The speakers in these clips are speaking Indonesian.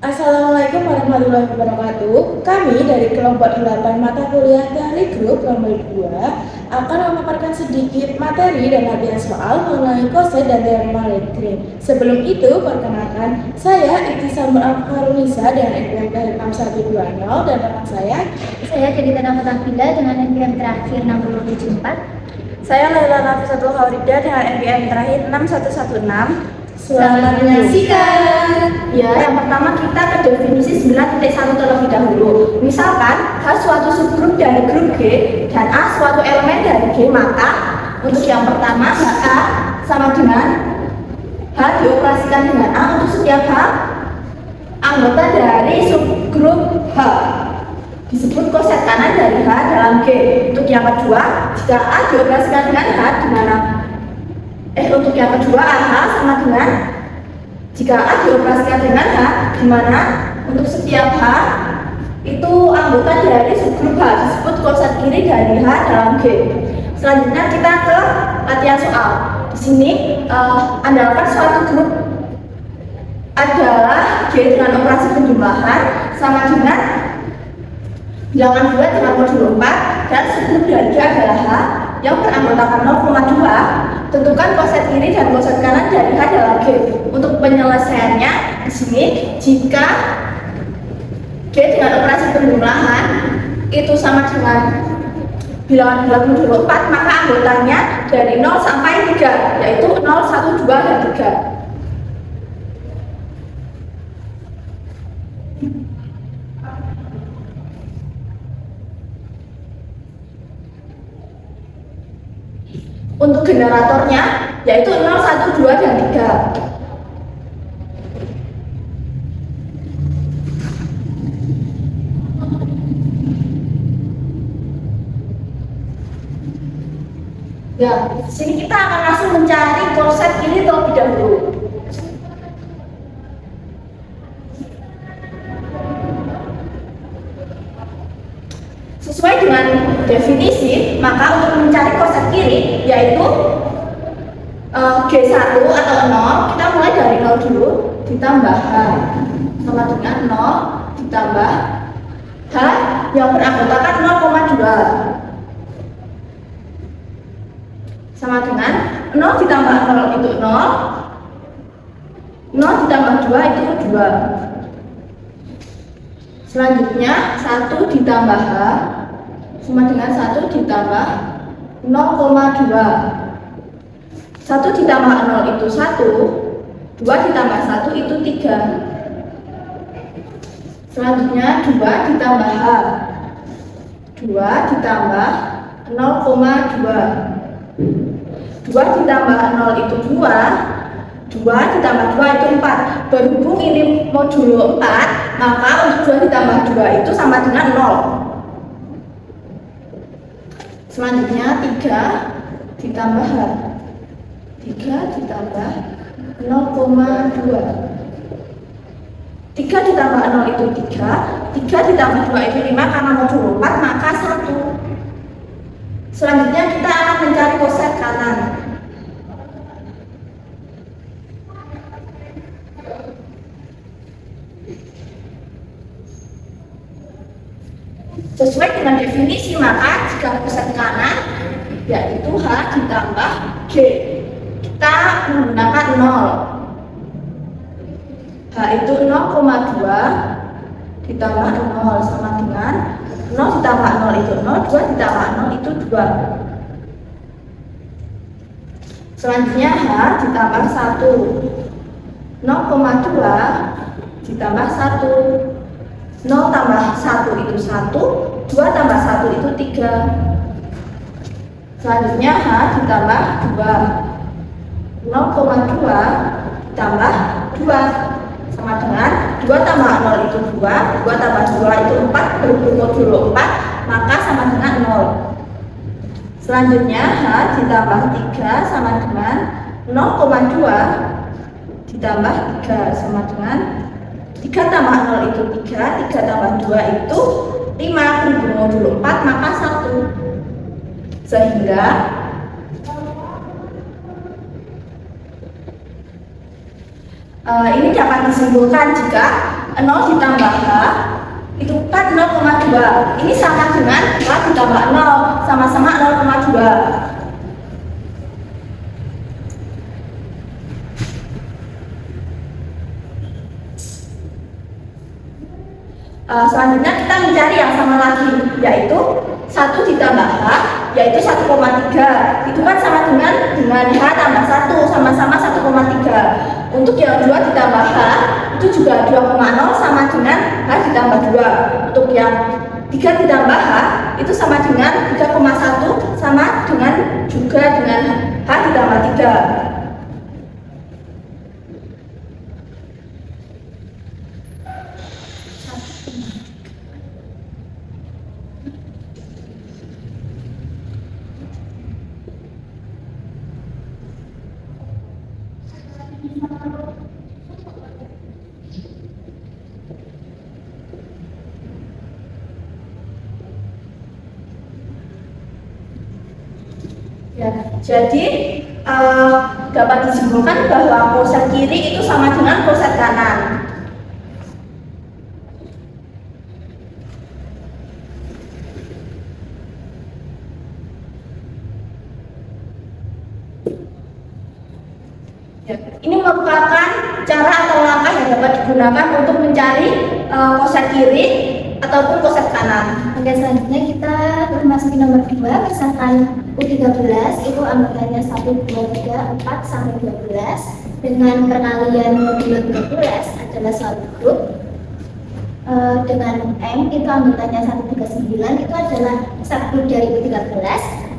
Assalamualaikum warahmatullahi wabarakatuh. Kami dari kelompok 8 mata kuliah Teknik Grup nomor 2 akan memaparkan sedikit materi dan latihan soal mengenai koset dan teorema Lagrange. Sebelum itu, perkenalkan, saya Iktisamul Afkarunisa dengan NPM 6120 dan rekan saya Jelita Nafasabila dengan NPM terakhir 6074. Saya Laila Nafisatul Haurida dengan NPM terakhir 6116. Selamat menyaksikan. Ya, yang pertama kita ke definisi 9.1 terlebih dahulu. Misalkan H suatu subgrup dari grup G dan A suatu elemen dari G, maka untuk yang pertama A sama dengan H dioperasikan dengan A untuk setiap H anggota dari subgrup H disebut koset kanan dari H dalam G. Untuk yang kedua, jika A dioperasikan dengan H di mana untuk yang kedua AH sama dengan jika A dioperasikan dengan H, di mana untuk setiap H itu anggota dari subgrup H disebut koset kiri dari H dalam G. Selanjutnya kita ke latihan soal. Di sini andalkan suatu grup adalah G dengan operasi penjumlahan sama dengan bilangan 2 dengan modulo 4 dan subgrup dari G adalah H yang beranggotakan 0,2. Tentukan koset kiri dan koset kanan dari H dalam G. Untuk penyelesaiannya di sini, jika G dengan operasi penjumlahan itu sama dengan bilangan 2 modulo 4, maka anggotanya dari 0 sampai 3, yaitu 0, 1, 2, dan 3. Untuk generatornya yaitu 0, 1, 2, dan 3. Ya, di sini kita akan langsung mencari koset kiri terlebih dahulu. Sesuai dengan definisi, maka untuk mencari koset kiri yaitu G1 atau 0, kita mulai dari 0 dulu, ditambah H sama dengan 0 ditambah H yang beranggotakan 0,2 sama dengan 0 ditambah 0 itu 0, 0 ditambah 2 itu 2. Selanjutnya 1 ditambah H sama dengan 1 ditambah 0,2. 1 ditambah 0 itu 1, 2 ditambah 1 itu 3. Selanjutnya 2 ditambah H, 2 ditambah 0,2. 2 ditambah 0 itu 2, 2 ditambah 2 itu 4. Berhubung ini modulo 4, maka untuk 2 ditambah 2 itu sama dengan 0. Selanjutnya 3 ditambah H, 3 ditambah 0,2. 3 ditambah 0 itu 3, 3 ditambah 2 itu 5, karena modulo 4 maka 1. Selanjutnya kita akan mencari koset kanan. Sesuai dengan definisi, maka jika koset kanan yaitu H ditambah G, kita menggunakan 0. H itu 0,2 ditambah 0 sama dengan 0 ditambah 0 itu 0, 2 ditambah 0 itu 2. Selanjutnya H ditambah 1, 0,2 ditambah 1, 0 tambah 1 itu 1, 2 tambah 1 itu 3. Selanjutnya H ditambah 2, 0,2 tambah 2 sama dengan 2 tambah 0 itu 2, 2 tambah 2 itu 4, berhubung modulo 4 maka sama dengan 0. Selanjutnya H ditambah 3 sama dengan 0,2 ditambah 3 sama dengan 3 tambah 0 itu 3, 3 tambah 2 itu 5, berhubung modulo 4 maka 1. Sehingga ini dapat disimpulkan jika 0 ditambah H itu kan 0,2. Ini sama dengan H ditambah 0, sama-sama 0,2. Selanjutnya kita mencari yang sama lagi, yaitu 1 ditambah H, yaitu 1,3. Itu kan sama dengan H tambah 1, sama-sama 1,3. Untuk yang 2 ditambah H, itu juga 2,0 sama dengan H ditambah 2. Untuk yang 3 ditambah H, itu sama dengan 3,1, sama juga dengan H ditambah 3. Ya, jadi dapat disimpulkan bahwa koset kiri itu sama dengan koset kanan. Ya, ini merupakan cara atau langkah yang dapat digunakan untuk mencari koset kiri ataupun koset kanan. Oke, selanjutnya kita memasuki nomor 2, misalkan U13 itu anggotanya 1, 2, 3, 4 sampai 12 dengan perkalian modulo 12 adalah suatu grup. Dengan M itu anggotanya 139 itu adalah subgrup dari U13.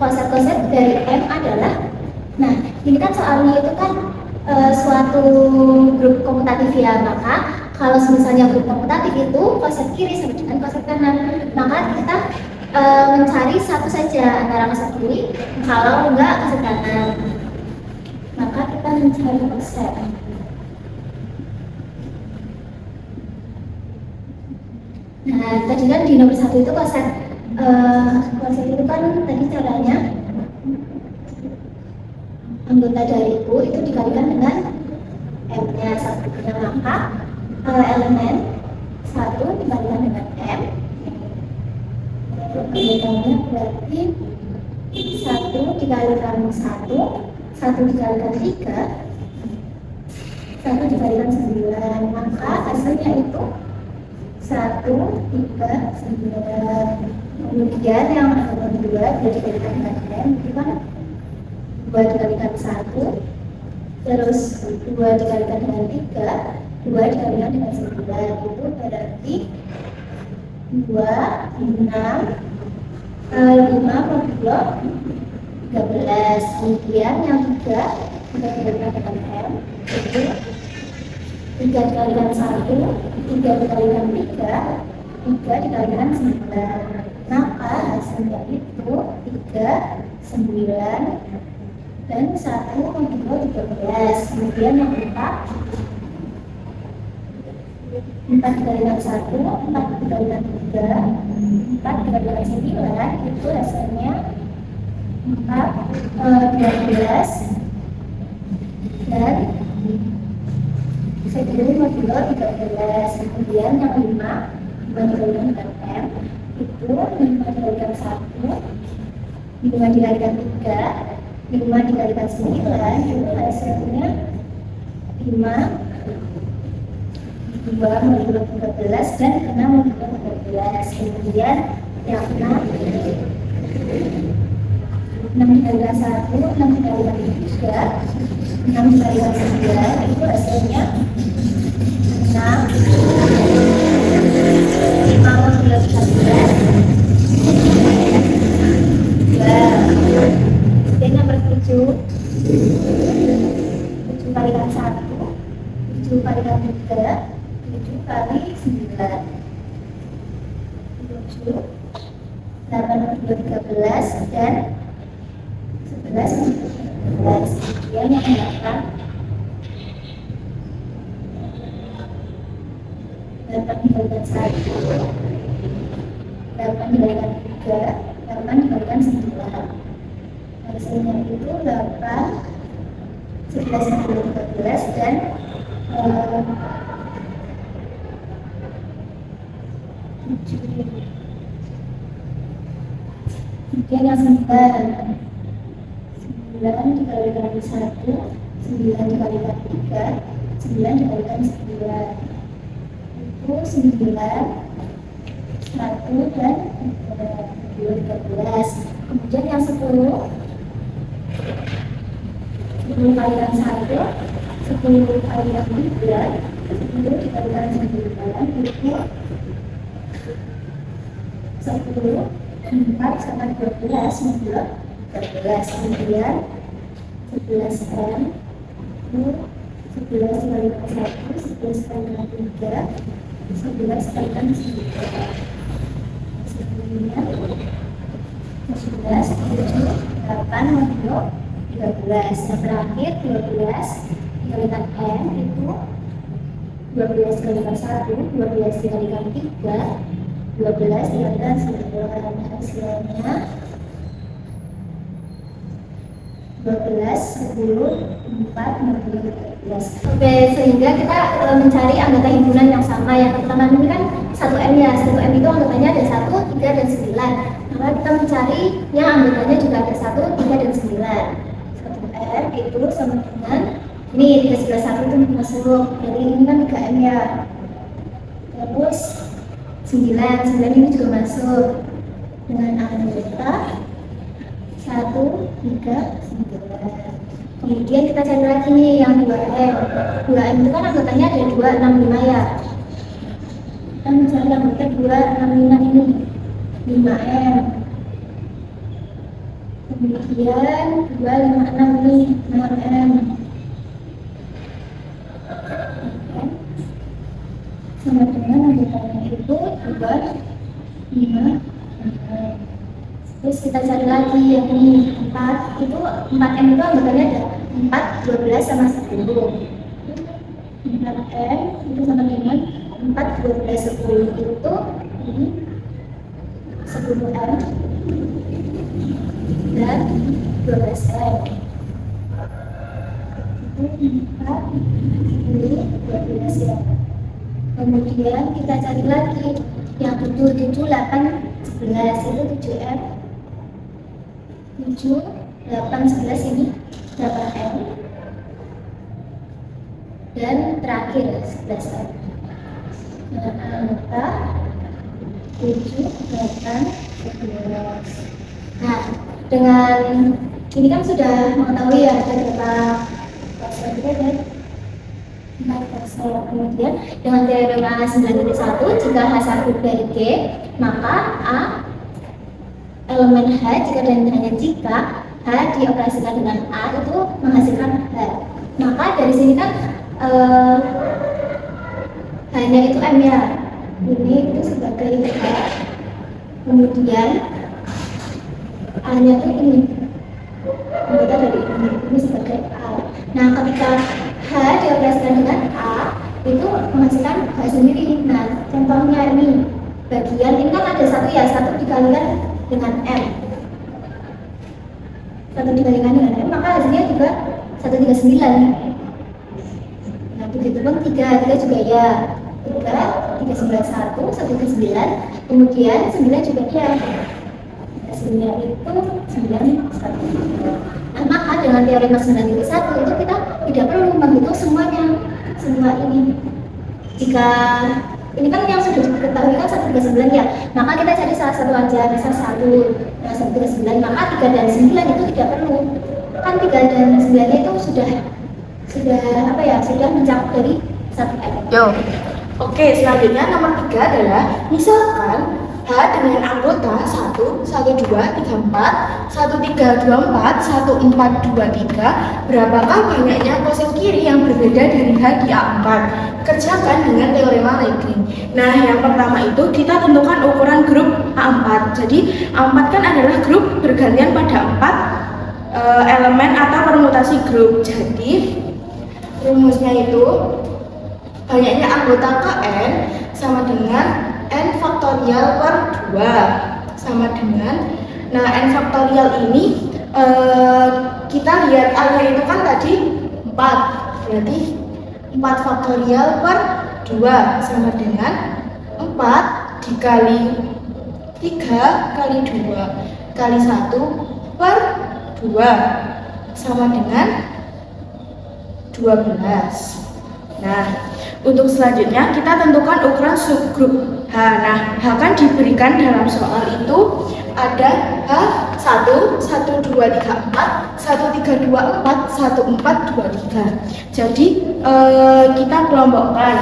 Koset-koset dari M adalah, nah ini kan soalnya itu kan suatu grup komutatif ya, maka kalau misalnya grup komutatif itu koset kiri sama dengan koset kanan, maka kita mencari satu saja antara koset kiri, kalau enggak koset kanan, maka kita mencari koset. Nah, tadi kan di nomor 1 itu koset itu kan tadi caranya anggota dari U itu dikalikan dengan M-nya satunya, maka elemen 1 dikalikan dengan M, anggotanya berarti 1 dikalikan 1, 1 dikalikan 3, 1 dikalikan 9, maka hasilnya itu 1, 3, 9. Kemudian yang anggota 2 dikalikan dengan M itu kan 2 dikalikan 1, terus 2 dikalikan dengan 3, 2 dikalikan dengan 9, itu berarti 2, 6, 5 modulo 13. Kemudian yang 3 dikalikan dengan M itu 3 dikalikan 1, 3 dikalikan 3, 3 dikalikan 9, maka hasilnya itu 3, 9, dan 1 modulo 13. Kemudian yang 4 dikalikan 1, 4 dikalikan 3, 4 dikalikan 9, itu hasilnya 12, dan segini modulo 13. Kemudian yang 5 dikalikan dengan M itu 5 dikalikan 1, 5 dikalikan 3, 5 dikalikan 9, itu hasilnya 5, 2 modulo 13, dan 6 modulo 13. Kemudian yang 6 dikalikan 1, 6 dikalikan 3, 6 dikalikan 9, itu hasilnya 6, 5 modulo 13, 2. Dan nomor 7 kalikan 1, 7 kalikan 3, 7 kali 9, 7, 8 modulo 13, dan 11 modulo 13. Kemudian yang 8 dikalikan 1, 8 dikalikan 3, 8 dikalikan 9. Hasilnya itu 8, 11 modulo 13, dan Kemudian yang 9 dikalikan 1, 9 dikalikan 3, 9 dikalikan 9 itu 9, 1 dan 2, 13. Kemudian yang 10 kalikan 1, 10 kalikan 3, 10 dikalikan 9 itu 10, 4 sama 12 membuat 13. Kemudian 11M itu 11 dikalikan 1, 11 kalikan 3, 11 kalikan 9. Sebelumnya 11, 7, 8 membuat 13. Yang terakhir 12 dikalikan M itu 12 dikalikan 1, 12 dikalikan 3, 12 dikalikan 9. Hasilnya 12, 10, 4, 13. Oke, sehingga kita mencari anggota himpunan yang sama. Yang pertama ini kan 1M ya, 1M itu anggotanya ada 1, 3, dan 9. Maka kita mencari yang anggotanya juga ada 1, 3, dan 9. 1M itu sama dengan ini 3, 11, 1 itu masuk. Jadi ini kan 3M ya. Terus 9 ini juga masuk dengan anggota 1, 3, 9. Kemudian kita cari lagi nih yang 2M. 2M itu kan anggotanya ada 2, 6, 5 ya. Kita mencari anggota 2, 6, 5 ini 5M. Kemudian 2, 5, 6 ini 6M. Sama dengan anggotanya itu 2, 5, 6. Terus kita cari lagi yang ini 4, itu 4M itu anggotanya ada 4, 12 sama 10. 4M itu sama dengan 4, 12, 10 itu ini 10M dan 12M. Itu 4, 10, 12 ya. Kemudian kita cari lagi yang 7, 7, 8, 11 itu 7M. 7, 8, 11 ini 8M. Dan terakhir 11M. Dengan anggota 7, 8, 11. Nah, dengan ini kan sudah mengetahui ya ada berapa pasal kita kan? 4 pasal. Kemudian dengan teorem A9.1, jika H1 dari G, maka A elemen H jika dan hanya jika H dioperasikan dengan A itu menghasilkan H. Maka dari sini kan hanya itu M ya. Ini itu sebagai H. Kemudian A-nya itu ini. Anggota dari ini sebagai A. Nah, ketika H dioperasikan dengan A itu menghasilkan H sendiri. Nah, contohnya ini bagian ini kan ada 1 ya, 1 dikalikan dengan M. 1 dikalikan dengan M, maka hasilnya juga 139. Nah, begitu pun 3 juga ya. 3, 391, 139. Kemudian 9 juga ya. Hasilnya itu 91. Nah, maka dengan teorema 9.1 itu kita tidak perlu menghitung semuanya, semua ini. Jika ini kan yang sudah diketahui kan 139 ya, maka kita cari salah satu aja, misal 1, nah 139, maka 3 dan 9 itu tidak perlu. Kan 3 dan 9 itu sudah apa ya, sudah mencakup dari 1M. Yo. Oke, selanjutnya nomor 3 adalah misalkan H dengan anggota 1, 1, 2, 3, 4, 1, 3, 2, 4, 1, 4, 2, 3. Berapakah banyaknya koset kiri yang berbeda dari H di A4? Kerjakan dengan teorema Legring. Nah, yang pertama itu kita tentukan ukuran grup A4. Jadi A4 kan adalah grup bergantian pada 4 elemen atau permutasi grup. Jadi rumusnya itu banyaknya anggota Kn sama dengan N faktorial per 2 sama dengan, nah N faktorial ini kita lihat A-nya itu kan tadi 4, berarti 4 faktorial per 2 sama dengan 4 dikali 3 kali 2 kali 1 per 2 sama dengan 12. Nah, untuk selanjutnya kita tentukan ukuran subgrup H. Nah, H kan diberikan dalam soal itu ada H1, 1, 2, 3, 4, 1, 3, 2, 4, 1, 4, 2, 3. Jadi kita kelompokkan.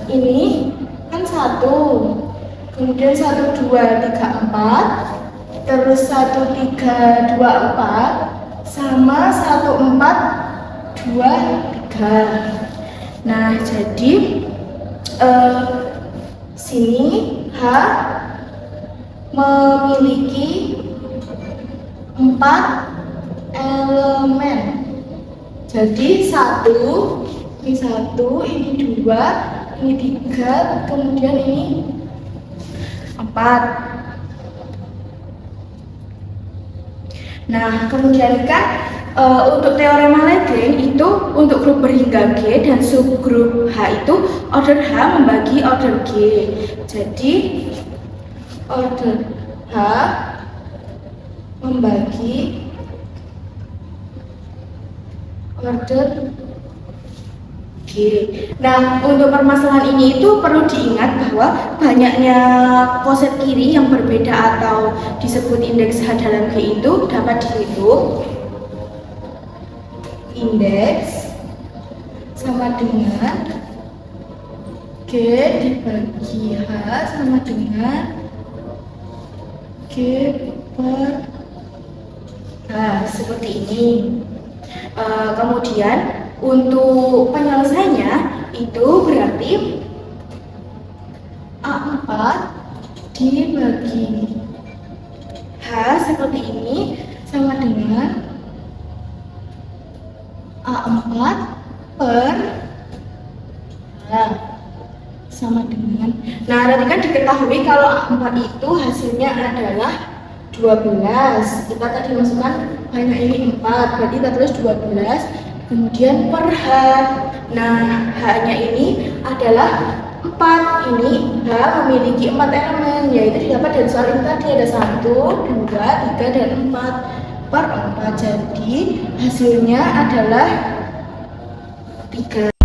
Ini kan 1, kemudian 1, 2, 3, 4, terus 1, 3, 2, 4 sama 1, 4, 2, 3. Nah, jadi sini H memiliki 4 elemen. Jadi 1, ini 1, ini 2, ini 3, kemudian ini 4. Nah, kemudian kan untuk teorema Lagrange itu untuk grup berhingga G dan subgrup H itu order H membagi order G. Jadi order H membagi order G. Nah, untuk permasalahan ini itu perlu diingat bahwa banyaknya koset kiri yang berbeda atau disebut indeks H dalam G itu dapat dihitung. Indeks sama dengan G dibagi H sama dengan G per H, seperti ini. Kemudian untuk penyelesaiannya itu berarti A4 dibagi H seperti ini sama dengan A4 per H sama dengan. Nah, tadi kan diketahui kalau A4 itu hasilnya adalah 12. Kita tadi masukkan banyak ini 4, berarti kita tulis 12. Kemudian per H. Nah, H-nya ini adalah 4. Ini H memiliki 4 elemen, yaitu didapat dari soal ini tadi ada 1, 2, 3, dan 4 per 4. Jadi hasilnya adalah 3.